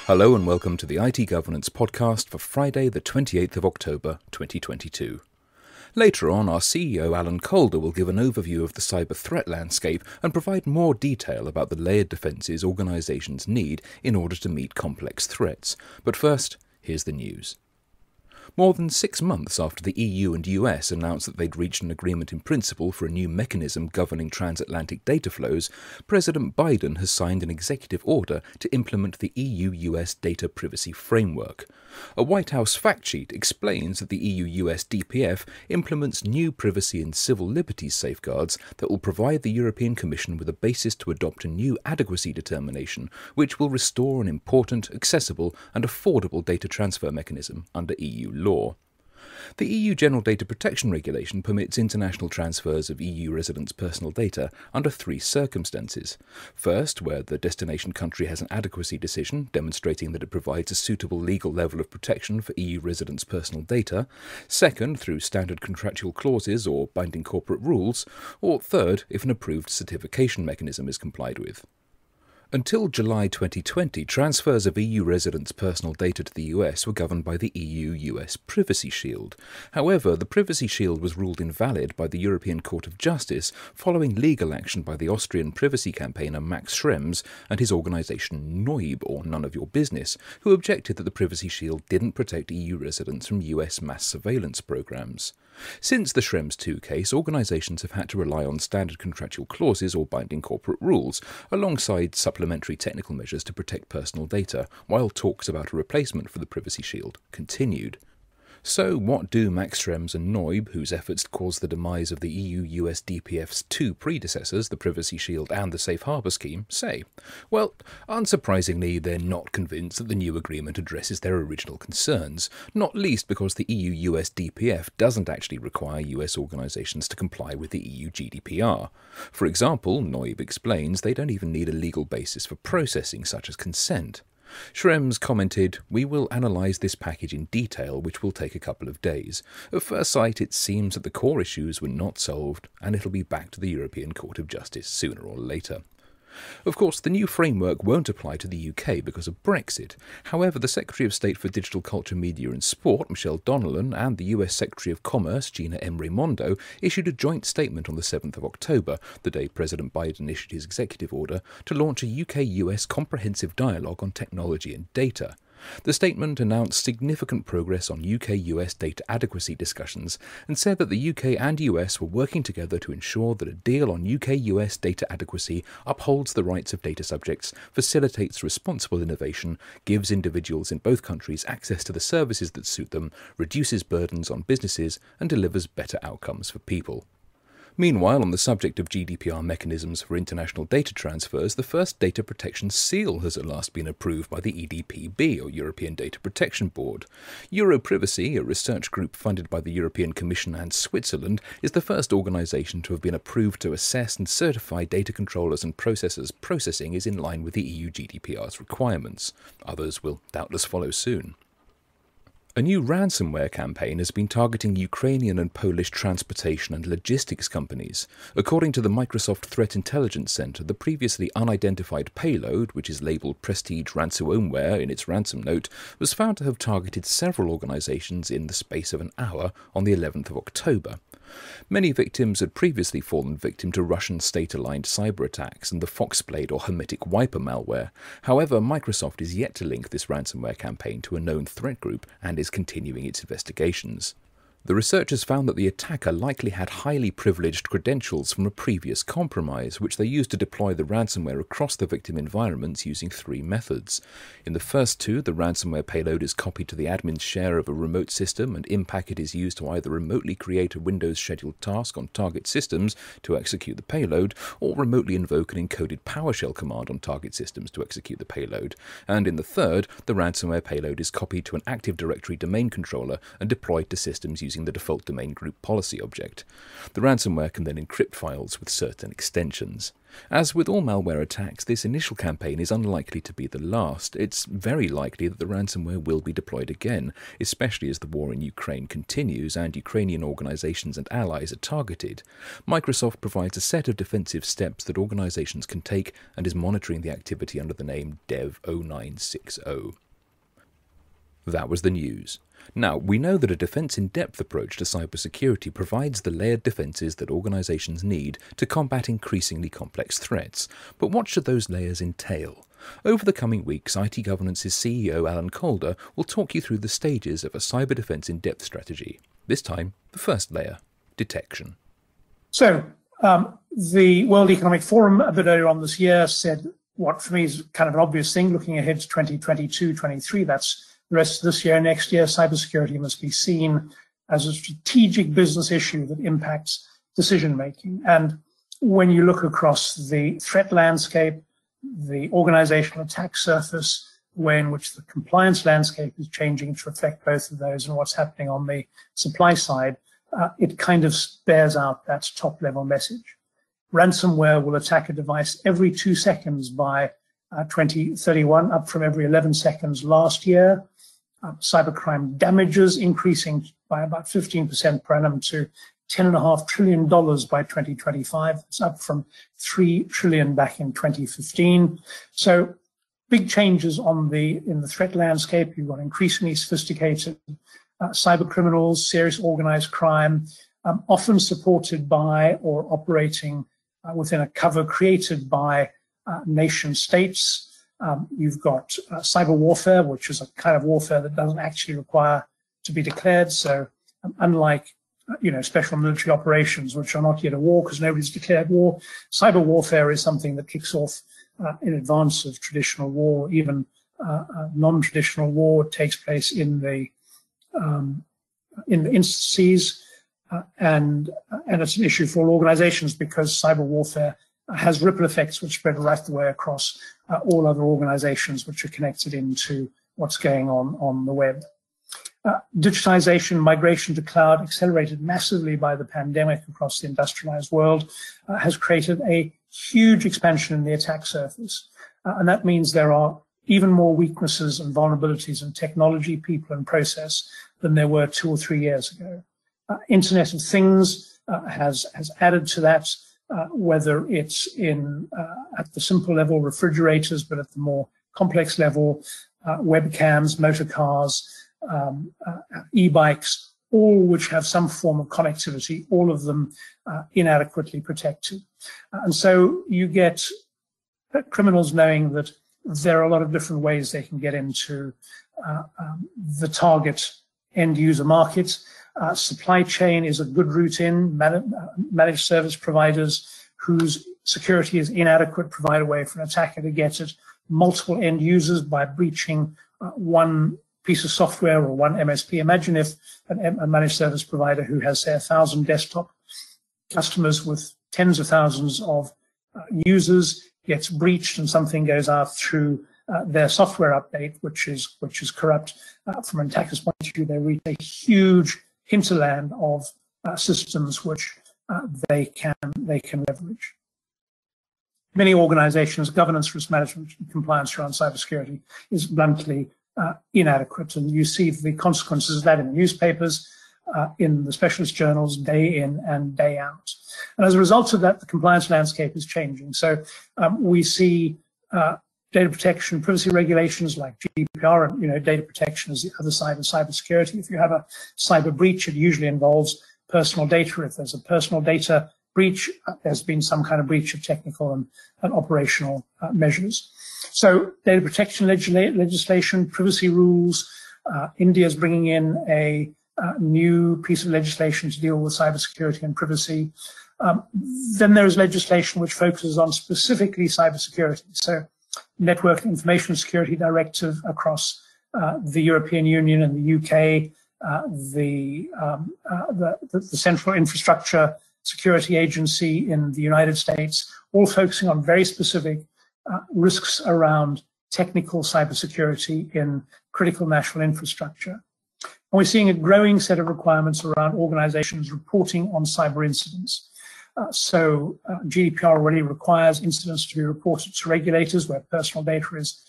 Hello and welcome to the IT Governance Podcast for Friday the 28th of October 2022. Later on, our CEO Alan Calder will give an overview of the cyber threat landscape and provide more detail about the layered defences organisations need in order to meet complex threats. But first, here's the news. More than 6 months after the EU and US announced that they'd reached an agreement in principle for a new mechanism governing transatlantic data flows, President Biden has signed an executive order to implement the EU-US Data Privacy Framework. A White House fact sheet explains that the EU-US DPF implements new privacy and civil liberties safeguards that will provide the European Commission with a basis to adopt a new adequacy determination, which will restore an important, accessible and affordable data transfer mechanism under EU law. The EU General Data Protection Regulation permits international transfers of EU residents' personal data under 3 circumstances. First, where the destination country has an adequacy decision demonstrating that it provides a suitable legal level of protection for EU residents' personal data. Second, through standard contractual clauses or binding corporate rules. Or third, if an approved certification mechanism is complied with. Until July 2020, transfers of EU residents' personal data to the US were governed by the EU-US Privacy Shield. However, the Privacy Shield was ruled invalid by the European Court of Justice following legal action by the Austrian privacy campaigner Max Schrems and his organisation Neub, or None of Your Business, who objected that the Privacy Shield didn't protect EU residents from US mass surveillance programmes. Since the Schrems II case, organisations have had to rely on standard contractual clauses or binding corporate rules, alongside supplementary technical measures to protect personal data, while talks about a replacement for the Privacy Shield continued. So what do Max Schrems and Neub, whose efforts caused the demise of the EU-US DPF's 2 predecessors, the Privacy Shield and the Safe Harbour Scheme, say? Well, unsurprisingly, they're not convinced that the new agreement addresses their original concerns, not least because the EU-US DPF doesn't actually require US organisations to comply with the EU GDPR. For example, Neub explains they don't even need a legal basis for processing such as consent. Schrems commented, "We will analyse this package in detail, which will take a couple of days. At first sight, it seems that the core issues were not solved, and it'll be back to the European Court of Justice sooner or later." Of course, the new framework won't apply to the UK because of Brexit. However, the Secretary of State for Digital Culture, Media and Sport, Michelle Donnellan, and the US Secretary of Commerce, Gina Emery-Mondo, issued a joint statement on the 7th of October, the day President Biden issued his executive order, to launch a UK-US comprehensive dialogue on technology and data. The statement announced significant progress on UK-US data adequacy discussions and said that the UK and US were working together to ensure that a deal on UK-US data adequacy upholds the rights of data subjects, facilitates responsible innovation, gives individuals in both countries access to the services that suit them, reduces burdens on businesses, and delivers better outcomes for people. Meanwhile, on the subject of GDPR mechanisms for international data transfers, the first data protection seal has at last been approved by the EDPB, or European Data Protection Board. Europrivacy, a research group funded by the European Commission and Switzerland, is the first organisation to have been approved to assess and certify data controllers and processors' processing is in line with the EU GDPR's requirements. Others will doubtless follow soon. A new ransomware campaign has been targeting Ukrainian and Polish transportation and logistics companies. According to the Microsoft Threat Intelligence Center, the previously unidentified payload, which is labelled Prestige Ransomware in its ransom note, was found to have targeted several organisations in the space of an hour on the 11th of October. Many victims had previously fallen victim to Russian state-aligned cyber attacks and the Foxblade or Hermetic Wiper malware. However, Microsoft is yet to link this ransomware campaign to a known threat group and is continuing its investigations. The researchers found that the attacker likely had highly privileged credentials from a previous compromise, which they used to deploy the ransomware across the victim environments using 3 methods. In the first 2, the ransomware payload is copied to the admin's share of a remote system, and InPacket is used to either remotely create a Windows scheduled task on target systems to execute the payload, or remotely invoke an encoded PowerShell command on target systems to execute the payload. And in the third, the ransomware payload is copied to an Active Directory domain controller and deployed to systems using using the default domain group policy object. The ransomware can then encrypt files with certain extensions. As with all malware attacks, this initial campaign is unlikely to be the last. It's very likely that the ransomware will be deployed again, especially as the war in Ukraine continues and Ukrainian organizations and allies are targeted. Microsoft provides a set of defensive steps that organizations can take and is monitoring the activity under the name Dev 0960. That was the news. Now, we know that a defense-in-depth approach to cybersecurity provides the layered defenses that organizations need to combat increasingly complex threats. But what should those layers entail? Over the coming weeks, IT Governance's CEO Alan Calder will talk you through the stages of a cyber defense in-depth strategy. This time, the first layer, detection. So, the World Economic Forum a bit earlier on this year said what for me is kind of an obvious thing, looking ahead to 2022-23, that's the rest of this year, next year, cybersecurity must be seen as a strategic business issue that impacts decision-making. And when you look across the threat landscape, the organizational attack surface, way in which the compliance landscape is changing to reflect both of those and what's happening on the supply side, it kind of bears out that top-level message. Ransomware will attack a device every 2 seconds by 2031, up from every 11 seconds last year. Cybercrime damages increasing by about 15% per annum to $10.5 trillion by 2025. It's up from $3 trillion back in 2015. So big changes in the threat landscape. You've got increasingly sophisticated cyber criminals, serious organized crime, often supported by or operating within a cover created by nation states. You've got cyber warfare, which is a kind of warfare that doesn't actually require to be declared. So unlike, special military operations, which are not yet a war because nobody's declared war, cyber warfare is something that kicks off in advance of traditional war. Even non-traditional war takes place in the instances, and it's an issue for all organizations because cyber warfare has ripple effects which spread right the way across all other organizations which are connected into what's going on the web. Digitization, migration to cloud, accelerated massively by the pandemic across the industrialized world, has created a huge expansion in the attack surface. And that means there are even more weaknesses and vulnerabilities in technology, people, and process than there were 2 or 3 years ago. Internet of Things has added to that. Whether it's at the simple level, refrigerators, but at the more complex level, webcams, motor cars, e-bikes, all which have some form of connectivity, all of them inadequately protected. And so you get criminals knowing that there are a lot of different ways they can get into the target end user market. Supply chain is a good route in. Managed service providers whose security is inadequate provide a way for an attacker to get at multiple end users by breaching one piece of software or one MSP. Imagine if a managed service provider who has, say, 1,000 desktop customers with tens of thousands of users gets breached and something goes out through their software update, which is corrupt. From an attacker's point of view, they reach a huge hinterland of systems which they can leverage. Many organizations, governance, risk management, and compliance around cybersecurity is bluntly inadequate, and you see the consequences of that in the newspapers, in the specialist journals, day in and day out. And as a result of that, the compliance landscape is changing. So we see data protection, privacy regulations like GDPR, and data protection is the other side of cybersecurity. If you have a cyber breach, it usually involves personal data. If there's a personal data breach, there's been some kind of breach of technical and operational measures. So data protection legislation, privacy rules. India is bringing in a new piece of legislation to deal with cybersecurity and privacy. Then there is legislation which focuses on specifically cybersecurity. So Network Information Security Directive across the European Union and the UK, the Central Infrastructure Security Agency in the United States, all focusing on very specific risks around technical cybersecurity in critical national infrastructure. And we're seeing a growing set of requirements around organizations reporting on cyber incidents. GDPR already requires incidents to be reported to regulators where personal data is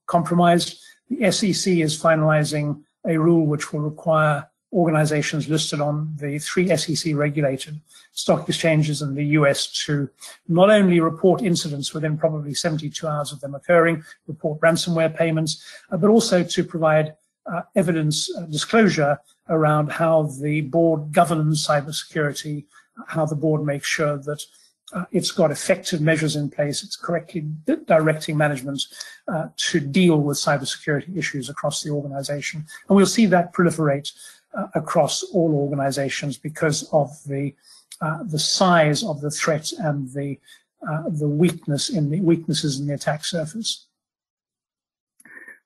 compromised. The SEC is finalizing a rule which will require organizations listed on the 3 SEC regulated stock exchanges in the US to not only report incidents within probably 72 hours of them occurring, report ransomware payments, but also to provide evidence disclosure around how the board governs cybersecurity, how the board makes sure that it's got effective measures in place, it's correctly directing management to deal with cybersecurity issues across the organization. And we'll see that proliferate across all organizations because of the size of the threat and the weaknesses in the attack surface.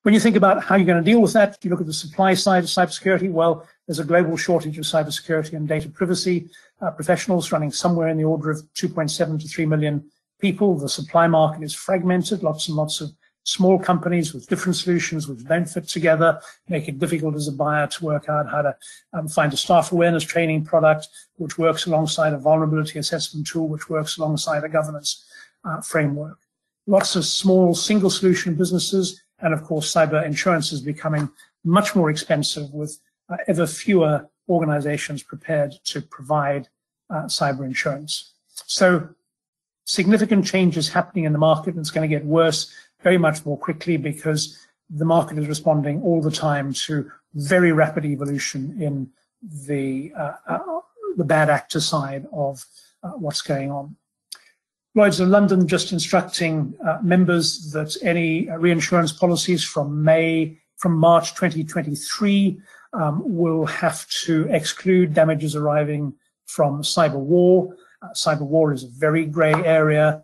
When you think about how you're going to deal with that, you look at the supply side of cybersecurity. Well, there's a global shortage of cybersecurity and data privacy professionals running somewhere in the order of 2.7 to 3 million people. The supply market is fragmented, lots and lots of small companies with different solutions which don't fit together, make it difficult as a buyer to work out how to find a staff awareness training product which works alongside a vulnerability assessment tool, which works alongside a governance framework. Lots of small single solution businesses, and of course cyber insurance is becoming much more expensive with ever fewer organizations prepared to provide cyber insurance. So significant changes happening in the market, and it's going to get worse very much more quickly because the market is responding all the time to very rapid evolution in the bad actor side of what's going on. Lloyd's of London just instructing members that any reinsurance policies from March 2023 will have to exclude damages arising from cyber war. Cyber war is a very grey area.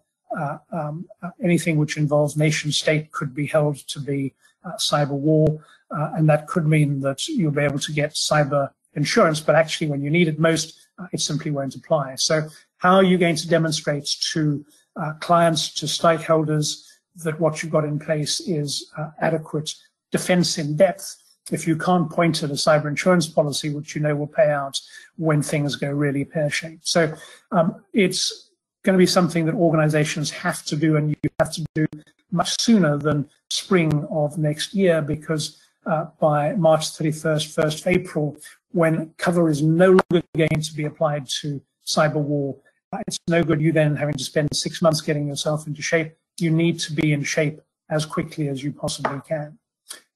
Anything which involves nation state could be held to be cyber war, and that could mean that you'll be able to get cyber insurance, but actually when you need it most, it simply won't apply. So how are you going to demonstrate to clients, to stakeholders, that what you've got in place is adequate defense in depth if you can't point at a cyber insurance policy which you know will pay out when things go really pear-shaped? So it's going to be something that organizations have to do, and you have to do much sooner than spring of next year, because by March 31st, 1st of April, when cover is no longer going to be applied to cyber war, it's no good you then having to spend 6 months getting yourself into shape. You need to be in shape as quickly as you possibly can.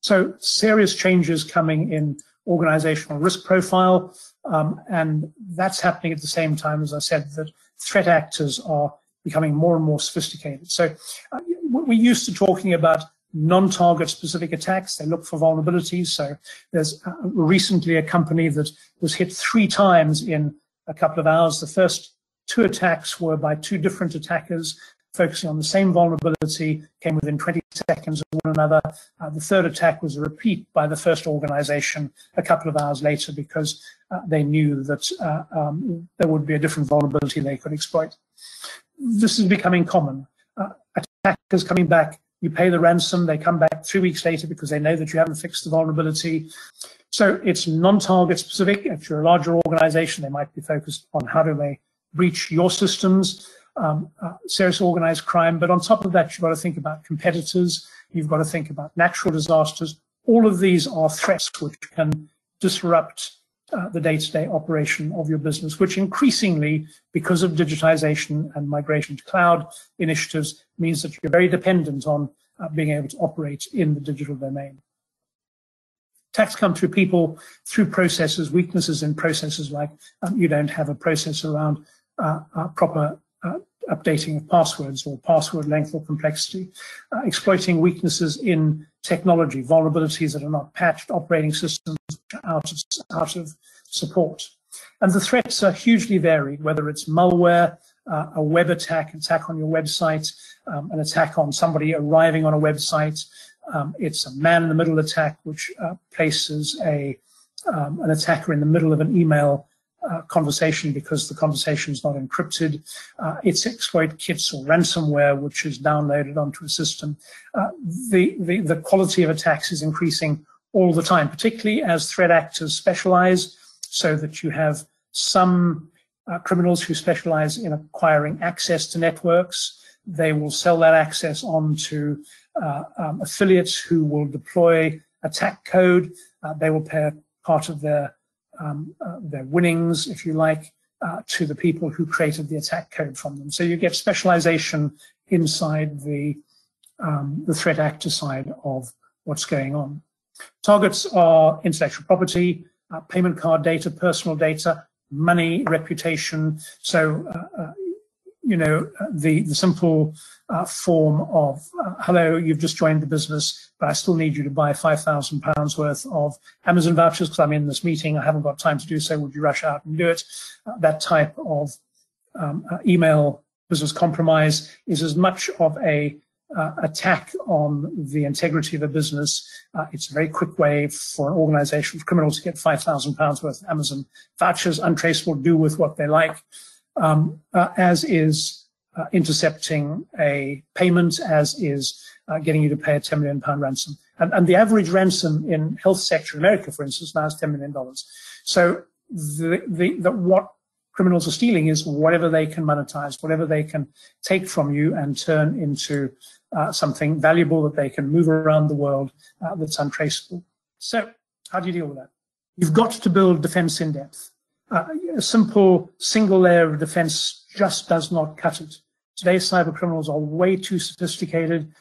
So serious changes coming in organizational risk profile, and that's happening at the same time, as I said, that threat actors are becoming more and more sophisticated. So we're used to talking about non-target specific attacks. They look for vulnerabilities. So there's recently a company that was hit 3 times in a couple of hours. The first 2 attacks were by 2 different attackers focusing on the same vulnerability, came within 20 seconds of one another. The 3rd attack was a repeat by the first organization a couple of hours later, because they knew that there would be a different vulnerability they could exploit. This is becoming common. Attackers coming back, you pay the ransom, they come back 3 weeks later because they know that you haven't fixed the vulnerability. So it's non-target specific. If you're a larger organization, they might be focused on how do they breach your systems. Serious organized crime, but on top of that, you've got to think about competitors, you've got to think about natural disasters. All of these are threats which can disrupt the day-to-day operation of your business, which increasingly, because of digitization and migration to cloud initiatives, means that you're very dependent on being able to operate in the digital domain. Attacks come through people, through processes, weaknesses in processes like you don't have a process around proper updating of passwords or password length or complexity, exploiting weaknesses in technology, vulnerabilities that are not patched, operating systems out of support. And the threats are hugely varied, whether it's malware, a web attack on your website, an attack on somebody arriving on a website. It's a man-in-the-middle attack, which places an attacker in the middle of an email conversation because the conversation is not encrypted. It's exploit kits or ransomware, which is downloaded onto a system. The quality of attacks is increasing all the time, particularly as threat actors specialize, so that you have some criminals who specialize in acquiring access to networks. They will sell that access on to affiliates who will deploy attack code. They will pay part of their winnings, if you like, to the people who created the attack code from them. So you get specialization inside the threat actor side of what's going on. Targets are intellectual property, payment card data, personal data, money, reputation. So, the simple form of, hello, you've just joined the business, but I still need you to buy £5,000 worth of Amazon vouchers because I'm in this meeting. I haven't got time to do so. Would you rush out and do it? That type of email business compromise is as much of a attack on the integrity of a business. It's a very quick way for an organization of criminals to get £5,000 worth of Amazon vouchers, untraceable, do with what they like, as is intercepting a payment, as is getting you to pay a £10 million ransom. And the average ransom in health sector in America, for instance, now is $10 million. So what criminals are stealing is whatever they can monetize, whatever they can take from you and turn into something valuable that they can move around the world that's untraceable. So how do you deal with that? You've got to build defense in depth. A simple single layer of defense just does not cut it. Today's cyber criminals are way too sophisticated.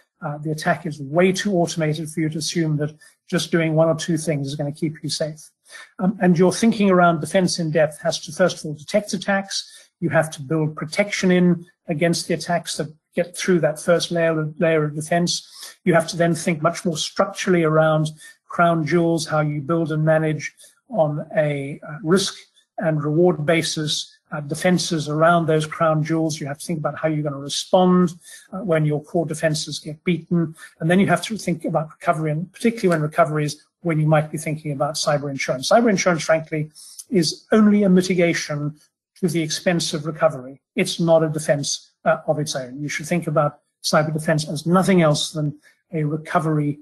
The attack is way too automated for you to assume that just doing one or two things is going to keep you safe. And your thinking around defense in depth has to, first of all, detect attacks. You have to build protection in against the attacks that get through that first layer of defense. You have to then think much more structurally around crown jewels, how you build and manage on a risk and reward basis defenses around those crown jewels. You have to think about how you're going to respond when your core defenses get beaten. And then you have to think about recovery, and particularly when recovery is when you might be thinking about cyber insurance. Cyber insurance, frankly, is only a mitigation to the expense of recovery. It's not a defense of its own. You should think about cyber defense as nothing else than a recovery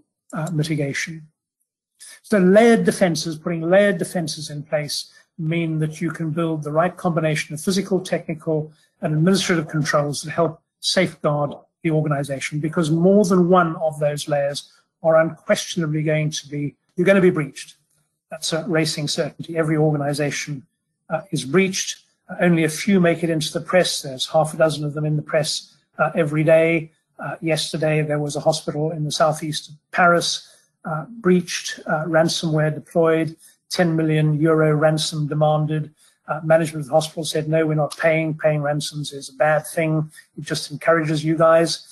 mitigation. So layered defenses, putting layered defenses in place, mean that you can build the right combination of physical, technical, and administrative controls that help safeguard the organization, because more than one of those layers are unquestionably going to be breached. That's a racing certainty. Every organization is breached. Only a few make it into the press. There's half a dozen of them in the press every day. Yesterday, there was a hospital in the southeast of Paris breached, ransomware deployed, €10 million ransom demanded. Management of the hospital said, no, we're not paying. Paying ransoms is a bad thing. It just encourages you guys.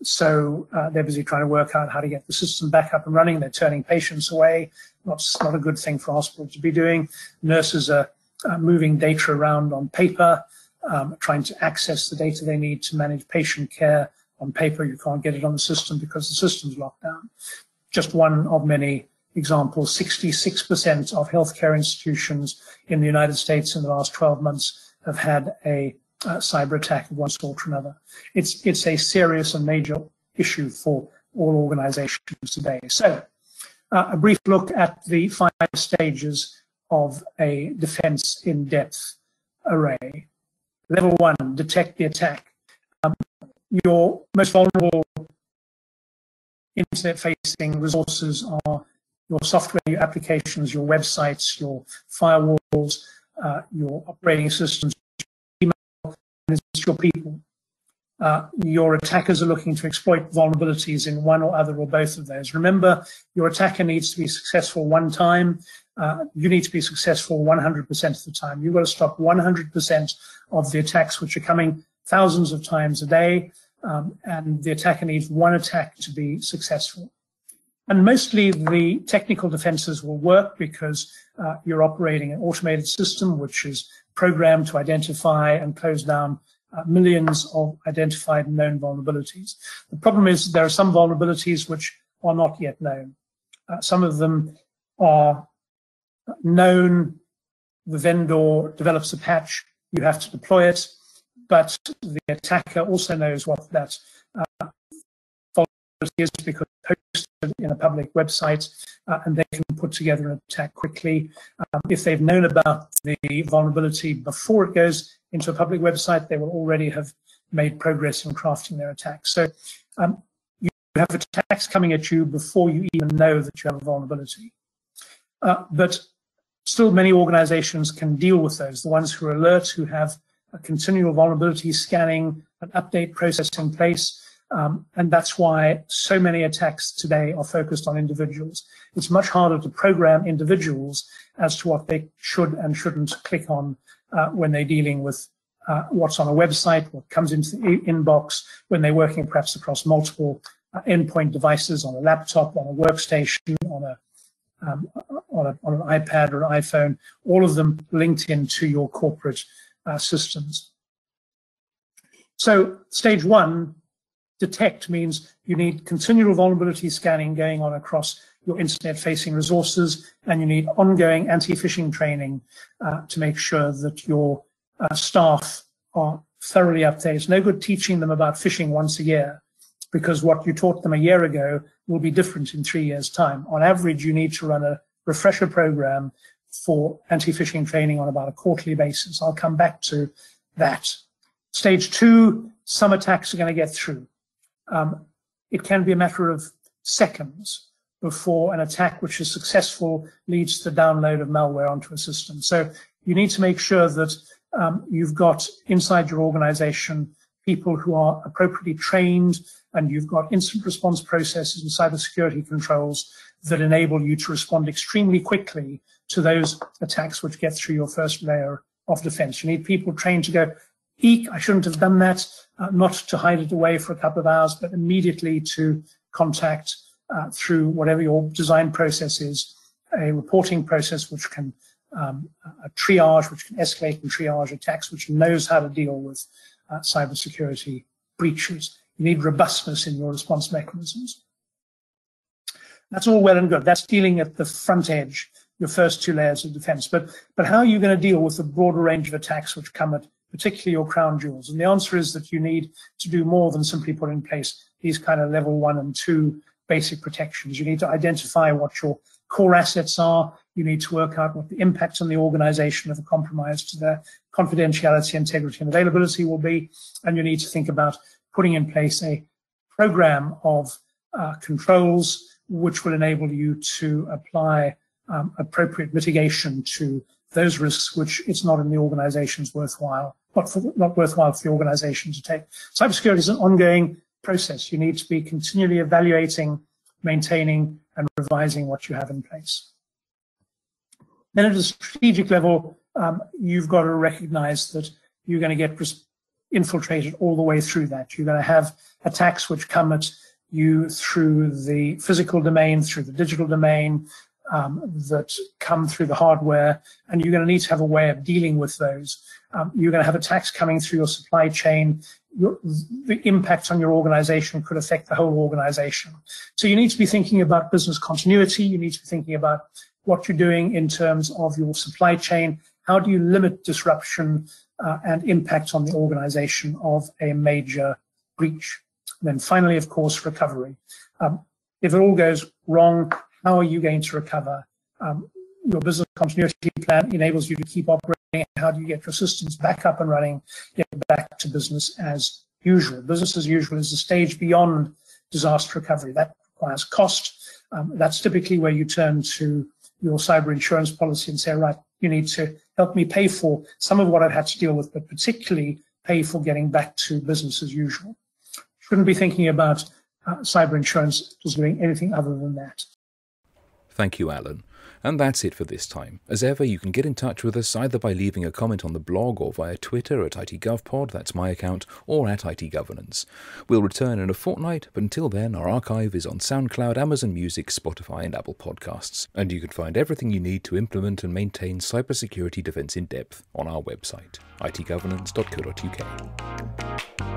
So they're busy trying to work out how to get the system back up and running. They're turning patients away. Not a good thing for a hospital to be doing. Nurses are moving data around on paper, trying to access the data they need to manage patient care on paper. You can't get it on the system because the system's locked down. Just one of many examples. 66% of healthcare institutions in the United States in the last 12 months have had a cyber attack of one sort or another. It's a serious and major issue for all organizations today. So a brief look at the 5 stages of a defense in-depth array. Level 1, detect the attack. Your most vulnerable internet-facing resources are your software, your applications, your websites, your firewalls, your operating systems, email, and it's your people. Your attackers are looking to exploit vulnerabilities in one or other or both of those. Remember, your attacker needs to be successful one time. You need to be successful 100% of the time. You've got to stop 100% of the attacks which are coming thousands of times a day, and the attacker needs one attack to be successful. And mostly the technical defenses will work because you're operating an automated system which is programmed to identify and close down millions of identified and known vulnerabilities. The problem is there are some vulnerabilities which are not yet known. Some of them are known. The vendor develops a patch, you have to deploy it, but the attacker also knows what that vulnerability is because posted in a public website, and they can put together an attack quickly. If they've known about the vulnerability before it goes into a public website, they will already have made progress in crafting their attack. So you have attacks coming at you before you even know that you have a vulnerability. But still, many organizations can deal with those. The ones who are alert, who have a continual vulnerability scanning and update process in place. And that's why so many attacks today are focused on individuals. It's much harder to program individuals as to what they should and shouldn't click on when they're dealing with what's on a website, what comes into the inbox, when they're working perhaps across multiple endpoint devices on a laptop, on a workstation, on an iPad or an iPhone, all of them linked into your corporate systems. So stage one, detect, means you need continual vulnerability scanning going on across your internet-facing resources, and you need ongoing anti-phishing training to make sure that your staff are thoroughly up to date. It's no good teaching them about phishing once a year, because what you taught them a year ago will be different in 3 years' time. On average, you need to run a refresher program for anti-phishing training on about a quarterly basis. I'll come back to that. Stage two, some attacks are going to get through. It can be a matter of seconds before an attack which is successful leads to the download of malware onto a system. So you need to make sure that you've got inside your organization people who are appropriately trained, and you've got instant response processes and cybersecurity controls that enable you to respond extremely quickly to those attacks which get through your first layer of defense. You need people trained to go, eek, I shouldn't have done that, not to hide it away for a couple of hours, but immediately to contact through whatever your design process is, a reporting process which can, a triage, which can escalate and triage attacks, which knows how to deal with cybersecurity breaches. You need robustness in your response mechanisms. That's all well and good. That's dealing at the front edge, your first two layers of defense. But how are you going to deal with the broader range of attacks which come at particularly your crown jewels? And the answer is that you need to do more than simply put in place these kind of level 1 and 2 basic protections. You need to identify what your core assets are. You need to work out what the impact on the organization of a compromise to their confidentiality, integrity, and availability will be. And you need to think about putting in place a program of controls which will enable you to apply appropriate mitigation to those risks which it's not in the organization's worthwhile, not worthwhile for the organization to take. Cybersecurity is an ongoing process. You need to be continually evaluating, maintaining, and revising what you have in place. Then at a strategic level, you've got to recognize that you're going to get infiltrated all the way through that. You're going to have attacks which come at you through the physical domain, through the digital domain, that come through the hardware, and you're going to need to have a way of dealing with those. You're going to have attacks coming through your supply chain. The impact on your organization could affect the whole organization. So you need to be thinking about business continuity. You need to be thinking about what you're doing in terms of your supply chain. How do you limit disruption and impact on the organization of a major breach? And then finally, of course, recovery. If it all goes wrong, how are you going to recover? Your business continuity plan enables you to keep operating. How do you get your systems back up and running, get back to business as usual? Business as usual is a stage beyond disaster recovery. That requires cost. That's typically where you turn to your cyber insurance policy and say, right, you need to help me pay for some of what I've had to deal with, but particularly pay for getting back to business as usual. Shouldn't be thinking about cyber insurance as doing anything other than that. Thank you, Alan. And that's it for this time. As ever, you can get in touch with us either by leaving a comment on the blog or via Twitter at ITGovPod, that's my account, or at ITGovernance. We'll return in a fortnight, but until then, our archive is on SoundCloud, Amazon Music, Spotify, and Apple Podcasts. And you can find everything you need to implement and maintain cybersecurity defense in depth on our website, itgovernance.co.uk.